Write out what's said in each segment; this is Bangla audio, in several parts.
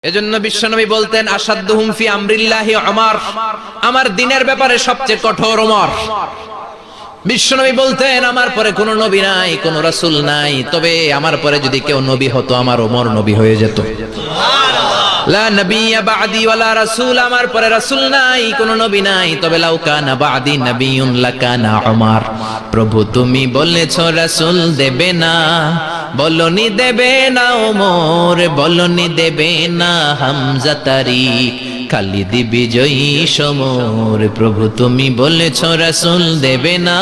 এজন্য বিশ্বনবী বলতেন আসাদুহুম ফি আমরিল্লাহি ওমর, আমার দ্বীনের ব্যাপারে সবচেয়ে কঠোর ওমর। বিশ্বনবী বলতেন আমার পরে কোনো নবী নাই, কোনো রাসূল নাই, তবে আমার পরে যদি কেউ নবী হতো আমার ওমর নবী হয়ে যেত। লা নবিয়্যা বা'দি ওয়ালা রাসূল, আমার পরে রাসূল নাই, কোনো নবী নাই, তবে লাউ কানা বা'দি নবিয়্যুন লাকানা ওমর। প্রভু তুমি বলেছো রাসূল দেবে না, বলনি দেবে না ওমর, বলনি দেবে না হামজা তারিক, খালিদ বিজয়ী সমর। প্রভু তুমি বলেছো রাসূল দেবে না,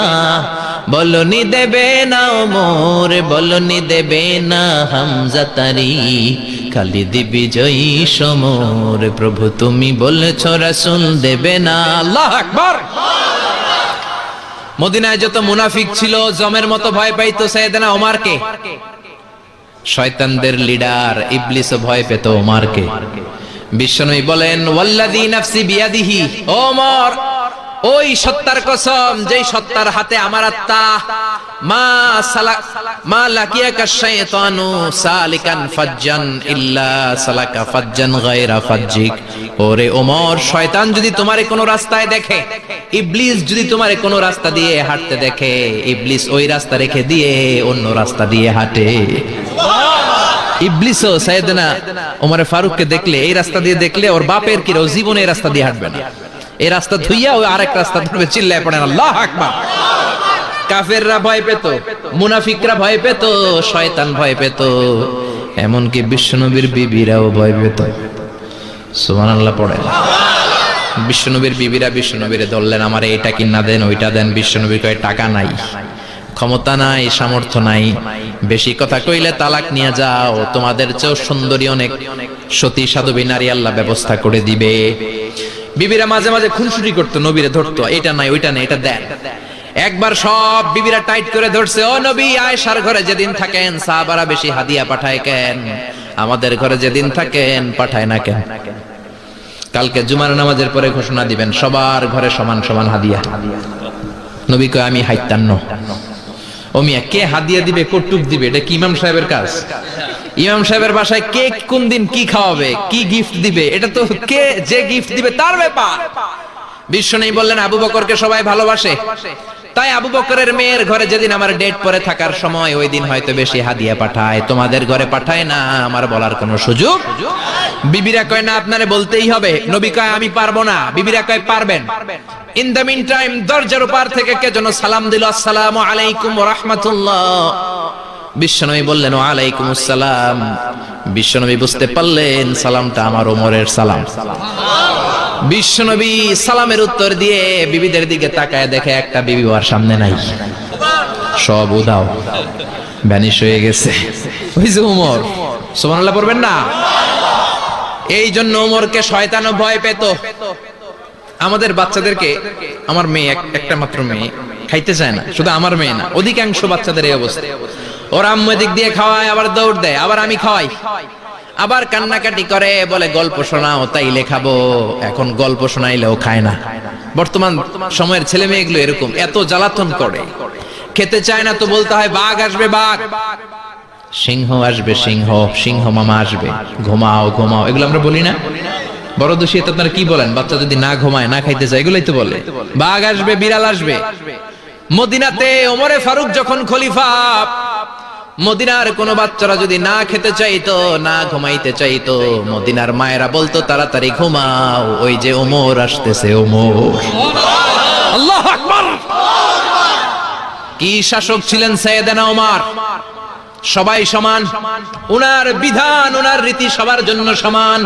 বলনি দেবে না ওমর, বলনি দেবে না হামজা তারিক, খালিদ বিজয়ী সমর। প্রভু তুমি বলেছো রাসূল দেবে না। আল্লাহু আকবার। মদিনায় যত মুনাফিক ছিল জমের মতো ভয় পাইতো সাইয়েদনা ওমরকে। শয়তানদের লিডার ইবলিসও ভয় পেত ওমরকে। বিশ্বনবী বলেন ওয়াল্লাযী নাফসি বিয়াদিহি, ওমর ওই সত্তার কসম যেই সত্তার হাতে আমার আত্মা, মা লাকিয়াকা শাইতানু সালিকান ফাজ্জান ইল্লা সালাকা ফাজ্জান গায়রা ফাজ্জিক। ওরে ওমর, শয়তান যদি তোমারে কোনো রাস্তায় দেখে, ইবলিস যদি তোমারে কোনো রাস্তা দিয়ে হাঁটতে দেখে, ইবলিস ওই রাস্তা রেখে দিয়ে অন্য রাস্তা দিয়ে হাঁটে। ইবলিসও সাইয়েদনা ওমর ফারুককে দেখলে, এই রাস্তা দিয়ে দেখলে ওর বাপের কি জীবনে এই রাস্তা দিয়ে হাঁটবে না, এই রাস্তা ধুইয়া ওই আরেক রাস্তা ধরবে। চিল্লায় পড়েন আল্লাহু আকবার। কাফেররা ভয় পেত, মুনাফিকরা ভয় পেত, শয়তান ভয় পেত, এমনকি বিশ্বনবীর বিবিরাও ভয় পেত। সুবহানাল্লাহ পড়েন। বিশ্বনবীর বিবিরা বিশ্বনবীরে ধরলেন, আমার এইটা কিনা দেন, ওইটা দেন। বিশ্বনবী কয় টাকা নাই, ক্ষমতা নাই, সামর্থ্য নাই, বেশি কথা কইলে তালাক নিয়ে যাও, তোমাদের চেয়েও সুন্দরী অনেক সতী সাধবী নারী আল্লাহ ব্যবস্থা করে দিবে। বিবিরা মাঝে মাঝে খুনসুটি করতো, নবীরে ধরতো, এটা নাই ওইটা নাই, এটা দেন। একবার সব বিবিরা টাইট করে ধরছে, ও নবী আয়েশার ঘরে যেদিন থাকেন সাহাবারা বেশি হাদিয়া পাঠায় কেন, আমাদের ঘরে যেদিন থাকেন পাঠায় না কেন? কালকে জুমার নামাজের পরে ঘোষণা দিবেন সবার ঘরে সমান সমান হাদিয়া। নবী কয় আমি হাইতান্ন। ও মিয়া, কে হাদিয়া দিবে, কটুক দিবে, এটা কি ইমাম সাহেবের কাজ? ইমাম সাহেবের বাসায় কে কোন দিন কি খাওয়াবে, কি গিফট দিবে, এটা তো কে যে গিফট দিবে তার ব্যাপার। বিশ্বনবী বললেন আবু বকরকে সবাই ভালোবাসে, তাই আবু বকরের মেয়ের ঘরে যেদিন আমার ডেট পরে থাকার সময়, ওই দিন হয়তো বেশি হাদিয়া পাঠায়, তোমাদের ঘরে পাঠায় না। আমার বলার কোনো সুযোগ? বিবিরা কয় না, আপনারে বলতেই হবে। নবী কয় আমি পারবো না, বিবিরা কয় পারবেন। ইন দ্য মিন টাইম দরজার উপর থেকে কে যেন সালাম দিল, আসসালামু আলাইকুম ওয়া রাহমাতুল্লাহ। বিশ্বনবী বললেন ওয়া আলাইকুমুস সালাম। বিশ্বনবী বুঝতে পারলেন সালামটা আমার ওমরের সালাম। বিশ্বনবী সালামের উত্তর দিয়ে বিবিদের দিকে তাকায়, দেখে একটা বিবি ওর সামনে নাই, সব উদাও, ভ্যানিশ হয়ে গেছে। ওই যে ওমর। সুবহানাল্লাহ পড়বেন না? এই জন্য ওমরকে শয়তানও ভয় পেত। আমাদের বাচ্চাদেরকে, আমার মেয়ে একটা মাত্র মেয়ে, খাইতে চায় না, শুধু আমার মেয়ে না, অধিকাংশ বাচ্চাদের এই অবস্থা। ওর আম্মু দিক দিয়ে খাওয়ায়, আবার দৌড় দেয়, আবার আমি খাওয়াই, আবার কান্নাকাটি করে, বলে গল্প শোনাও, তাইলে খাবো। এখন গল্প শোনাইলেও খায় না। বর্তমান সময়ের ছেলে মেয়েগুলো এরকম, এত জ্বালাতন করে, খেতে চায় না তো বলতে হয় বাঘ আসবে, বাঘ, সিংহ আসবে, সিংহ, সিংহ মামা আসবে, ঘুমাও ঘুমাও, এগুলো আমরা বলি না? বড় দোষী তো আপনারা কি বলেন? বাচ্চা যদি না ঘুমায়, না খাইতে চায়, এগুলোই তো বলে। বাঘ আসবে, বিড়াল আসবে। মদিনাতে ওমরে ফারুক যখন খলিফা, মদিনার কোন বাচ্চারা যদি না খেতে চাইতো, না ঘুমাইতে চাইতো, মদিনার মায়েরা বলতো তাড়াতাড়ি ঘুমাও, ওই যে ওমর আসতেছে, ওমর। আল্লাহু আকবার। কি শাসক ছিলেন সাইয়েদনা ওমর! সবাই সমান, উনার বিধান, উনার রীতি সবার জন্য সমান।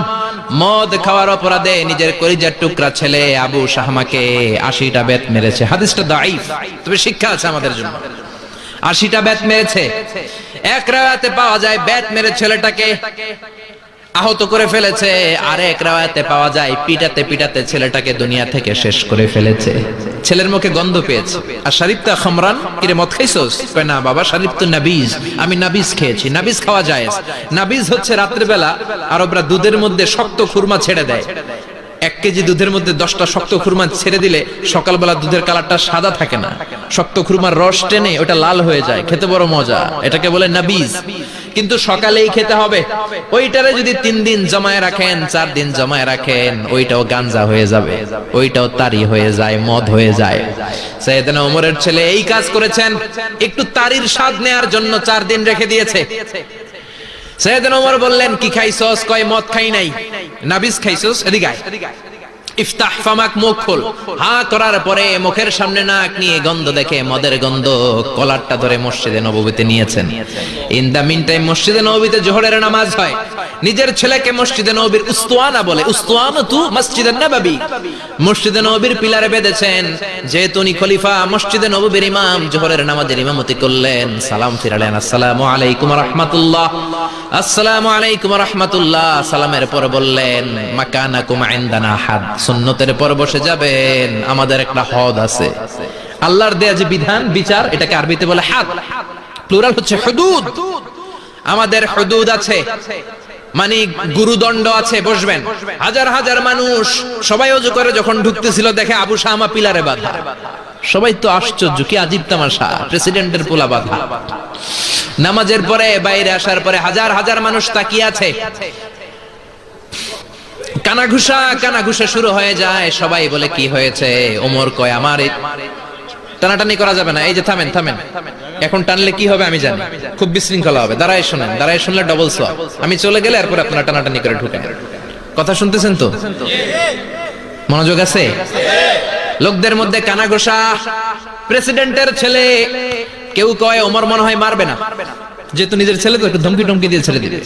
মদ খাওয়ার অপরাধে নিজের কলিজার টুকরা ছেলে আবু শাহমাকে 80টা বেত মেরেছে। হাদিসটা দাঈফ, তবে শিক্ষা আছে আমাদের জন্য। 80টা বেত মেরেছে। এক রাওয়ায়াতে পাওয়া যায় বেত মেরে ছেলেটাকে আহত করে ফেলেছে, আর এক রাওয়ায়াতে পাওয়া যায় পিটাতে পিটাতে ছেলেটাকে দুনিয়া থেকে শেষ করে ফেলেছে। ছেলের মুখে গন্ধ পেয়েছে। আর শরীফতা খামরান, কিরে মদ খাইছস? কয় না বাবা, শরীফতু নাবিজ, আমি নাবিজ খেয়েছি। নাবিজ খাওয়া যায়। নাবিজ হচ্ছে রাতের বেলা আরবরা দুধের মধ্যে শক্ত খুরমা ছেড়ে দেয়। 1 কেজি দুধের মধ্যে 10টা শক্ত খুরমা ছেড়ে দিলে সকালবেলা দুধের কালারটা সাদা থাকে না, শক্ত খুরমার রস টেনে ওটা লাল হয়ে যায়, খেতে বড় মজা। এটাকে বলে নাবিজ। কিন্তু সকালেই খেতে হবে। ওইটারে যদি 3 দিন জমায় রাখেন, 4 দিন জমায় রাখেন, ওইটাও গাঞ্জা হয়ে যাবে, ওইটাও তারি হয়ে যায়, মদ হয়ে যায়। সাইয়েদনা ওমরের ছেলে এই কাজ করেছেন, একটু তারির স্বাদ নেয়ার জন্য 4 দিন রেখে দিয়েছে। সাইয়েদনা ওমর বললেন, কি খাইছস? কয় মদ খাই নাই। নাবিস খাইছস? এদিকে আয়। ইফতাহ ফামাক, মুখ খোল। হা করার পরে মুখের সামনে নাক নিয়ে গন্ধ দেখে, মদের গন্ধ, কলারটা ধরে মসজিদে নববীতে নিয়েছেন। ইন দা মিন টাইম মসজিদে নববীতে জোহরের নামাজ হয়। নিজের ছেলেকে মসজিদে নববীর উস্তুয়ানা বলে, উস্তুয়ানাতু মসজিদুন নববী, মসজিদে নববীর পিলারে বেঁধেছেন। যেহেতু উনি খলিফা, মসজিদে নববীর ইমাম, জোহরের নামাজের ইমামতি করলেন। সালাম ফিরালেন, আসসালামু আলাইকুম ওয়া রাহমাতুল্লাহ, আসসালামু আলাইকুম ওয়া রাহমাতুল্লাহ। সালামের পর বললেন, মাকানাকুম ইনদানা হাদ, সুন্নতের পর বসে যাবেন, আমাদের একটা হদ আছে। আল্লাহর দেয়া যে বিধান, বিচার, এটাকে আরবিতে বলে হাদ, প্লুরাল হচ্ছে হুদুদ। আমাদের হুদুদ আছে, মানে গুরুদণ্ড আছে, বসবেন। হাজার হাজার মানুষ সবাই ওযু করে যখন ঢুকতেছিল, দেখে আবু শামা পিলারে বাঁধা। সবাই তো আশ্চর্য, কি আজীব তামাশা, প্রেসিডেন্টের পোলা বাঁধা। নামাজের পরে বাইরে আসার পরে হাজার হাজার মানুষ তাকিয়ে আছে। কানাঘুষা শুরু হয়ে যায়। সবাই বলে, কি হয়েছে? ওমর কয়, আমার টানাটানি করা যাবে না। এই যে থামেন, এখন টানলে কি হবে আমি জানি, খুব বিশৃঙ্খলা হবে। দাঁড়ায় শুনেন, দাঁড়ায় শুনলে ডবল সওয়াব। আমি চলে গেলে এরপর আপনারা টানাটানি করে ঢুকেন। কথা শুনতেছেন তো? মনোযোগ আছে? লোকদের মধ্যে কানাঘুষা। প্রেসিডেন্টের ছেলে, কেউ কয় ওমর মনে হয় মারবে না, যেহেতু নিজের ছেলে তো একটু ধমকি দিয়ে ছেড়ে দিবে।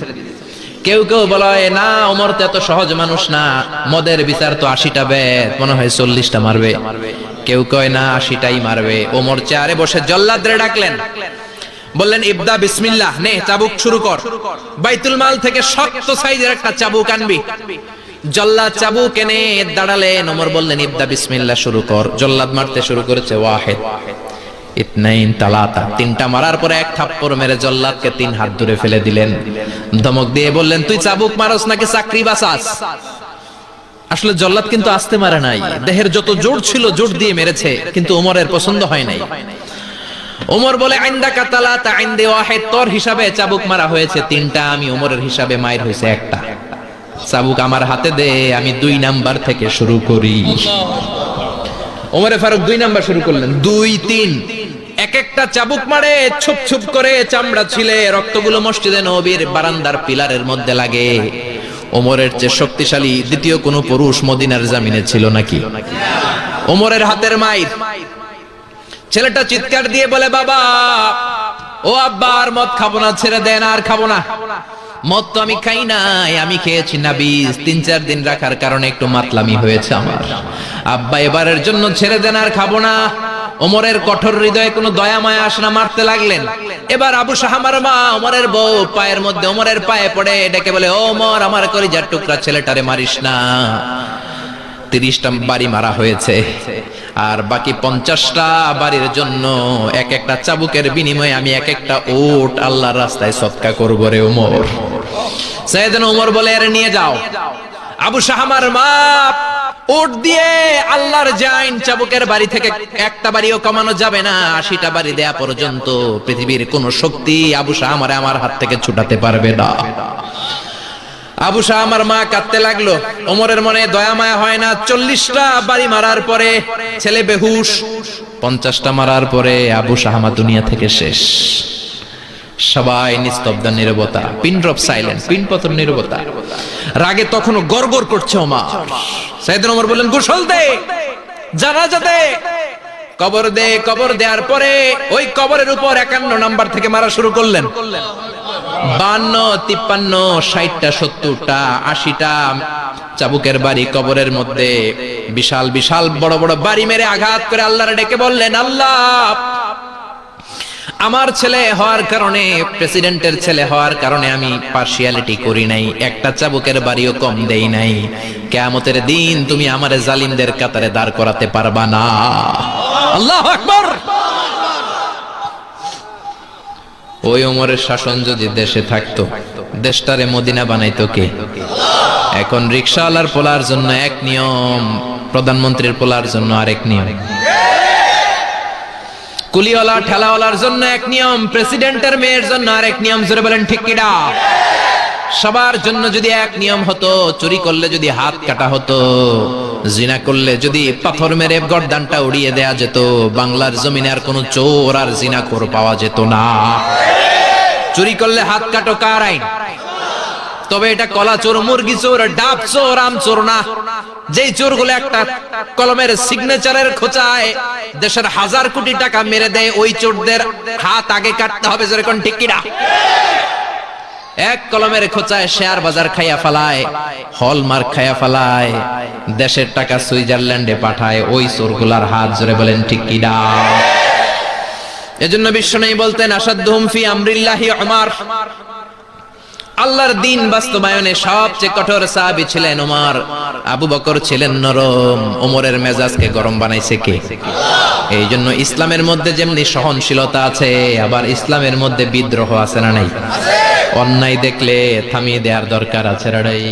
কেউ বলে, না, ওমর তো এত সহজ মানুষ না, মদের বিচার তো 80টা বেদ, মনে হয় 40টা মারবে। কেউ কয় না, 80টাই মারবে। ওমর চেয়ারে বসে জল্লাদরে ডাকলেন, বললেন, ইবদা বিসমিল্লাহ, নে চাবুক শুরু কর। বাইতুল মাল থেকে শক্ত সাইজের একটা চাবুক আনবি। জল্লাদ চাবুক এনে দাঁড়ালেন। ওমর বললেন, ইবদা বিসমিল্লাহ, শুরু কর। জল্লাদ মারতে শুরু করেছে। ওয়াহিদ, ইতনাইন, তালাতা, 3টা মারার পরে এক থাপ্পড় মেরে জল্লাদকে 3 হাত দূরে ফেলে দিলেন। ধমক দিয়ে বললেন, তুই চাবুক মারস নাকি চাকরি বাঁচাস? আসলে জল্লাদ কিন্তু আস্তে মারে নাই, দেহের যত জোর ছিল জোর দিয়ে মেরেছে, কিন্তু ওমরের পছন্দ হয় নাই। ওমর বলে, আইন্দাকা তালাতা আইন্দে ওয়াহিদ, তোর হিসাবে চাবুক মারা হয়েছে 3টা, আমি ওমরের হিসাবে মাইর হয়েছে 1টা। চাবুক আমার হাতে দে, আমি 2 নাম্বার থেকে শুরু করি। ওমরে ফারুক 2 নাম্বার শুরু করলেন। 2, 3, এক একটা চাবুক মারে, ছুপ ছুপ করে চামড়া ছিলে, রক্তগুলো মসজিদে নববীর বারান্দার পিলারের মধ্যে লাগে। ওমরের চেয়ে শক্তিশালী দ্বিতীয় কোন পুরুষ মদিনার জমিনে ছিল নাকি? ওমরের হাতের মাইর। ছেলেটা চিৎকার দিয়ে বলে, বাবা, ও আব্বা, আর মদ খাবো না, ছেড়ে দেন, আর খাবো না। মদ তো আমি খাই নাই, আমি খেয়েছি নাবিজ, 3-4 দিন রাখার কারণে একটু মাতলামি হয়েছে আমার। আব্বা, এবারের জন্য ছেড়ে দেন, আর খাবো না। ওমরের কঠোর হৃদয়ে কোনো দয়া মায়া আসে না, মারতে লাগলেন। এবার আবু শাহামার মা, ওমরের বউ, পায়ের মধ্যে ওমরের পায়ে পড়ে ডেকে বলে, ওমর, আমার কলিজার টুকরা ছেলেটারে মারিস না। 30টা বাড়ি মারা হয়েছে, আর বাকি 50টা বাড়ির জন্য এক একটা চাবুকের বিনিময়ে আমি এক একটা ওট আল্লাহর রাস্তায় সদকা করব রে ওমর। সাইয়েদনা ওমর বলে, আরে নিয়ে যাও। আবু শাহামার মা ওট দিয়ে আল্লাহর জাইন, চাবুকের বাড়ি থেকে একটা বাড়িও কমানো যাবে না, 80টা বাড়ি দেয়া পর্যন্ত পৃথিবীর কোন শক্তি আবু শাহামারে আমার হাত থেকে ছুটাতে পারবে না। আবু শাহামার মা কাঁদতে লাগলো। ওমরের মনে দয়া মায়া হয় না। 40টা বাড়ি মারার পরে ছেলে বেহুশ, 50টা মারার পরে আবু শাহামা দুনিয়া থেকে শেষ। সবাই নিস্তব্ধ, নীরবতা, পিন ড্রপ সাইলেন্স, পিন পতন নীরবতা। রাগে তখনও গড়গড় করছে ওমর। সাইয়েদনা ওমর বললেন, গোসল দে, জানাজা দে, কবর দে। কবর দেওয়ার পরে ওই কবরের উপর 51 নাম্বার থেকে মারা শুরু করলেন। 52, 53, 60টা, 70টা, 80টা চাবুকের বাড়ি কবরের মধ্যে, বিশাল বিশাল বড় বড় বাড়ি মেরে আঘাত করে আল্লাহরে ডেকে বললেন, আল্লাহ, আমার ছেলে হওয়ার কারণে, প্রেসিডেন্টের ছেলে হওয়ার কারণে আমি পার্সিয়ালিটি করি নাই, একটা চাবুকের বাড়িও কম দেই নাই। কিয়ামতের দিন তুমি আমারে জালিমদের কাতারে দাঁড় করাতে পারবা না। আল্লাহু আকবার। ওই ওমরের শাসন যদি দেশে থাকতো, দেশটারে মদিনা বানাইতো কে? এখন রিকশাওয়ালার পোলার জন্য এক নিয়ম, প্রধানমন্ত্রীর পোলার জন্য আরেক নিয়ম। কুলিওয়ালা ঠেলাওয়ালার জন্য এক নিয়ম, প্রেসিডেন্টের মেয়ের জন্য আরেক নিয়ম। জোরে বলেন ঠিক কিনা? সবার জন্য যদি এক নিয়ম হতো, চুরি করলে যদি হাত কাটা হতো, জিনা করলে যদি পাথর মেরে গর্দানটা উড়িয়ে দেয়া যেত, বাংলার জমিনে আর কোনো চোর আর জিনাখোর পাওয়া যেত না। চুরি করলে হাত কাটো কার আইন? তবে এটা কলা চোর, মুরগি চোর, ডাব চোর, আম চোর না। যেই চোরগুলো একটা কলমের সিগনেচারের খোঁচায় দেশের হাজার কোটি টাকা মেরে দেয়, ওই চোরদের হাত আগে কাটতে হবে। যেরকম ঠিক কিনা? এক কলমের খোঁচায় শেয়ার বাজার খাইয়া ফেলায়, হলমার্ক খাইয়া ফেলায়, দেশের টাকা সুইজারল্যান্ডে পাঠায়, ওই চোরগুলার হাত। জোরে বলেন ঠিক কিনা? এজন্য বিশ্বনবী বলতেন, আসাদুহুম ফি আমরিল্লাহি উমর। আল্লাহর দ্বীন বাস্তবায়নে সবচেয়ে কঠোর সাহাবী ছিলেন ওমর। আবু বকর ছিলেন নরম, ওমরের মেজাজকে গরম বানাইছে কে? এই জন্য ইসলামের মধ্যে যেমনি সহনশীলতা আছে, আবার ইসলামের মধ্যে বিদ্রোহ আছে না নাই? অন্যায় দেখলে থামিয়ে দেওয়ার দরকার আছে না নাই?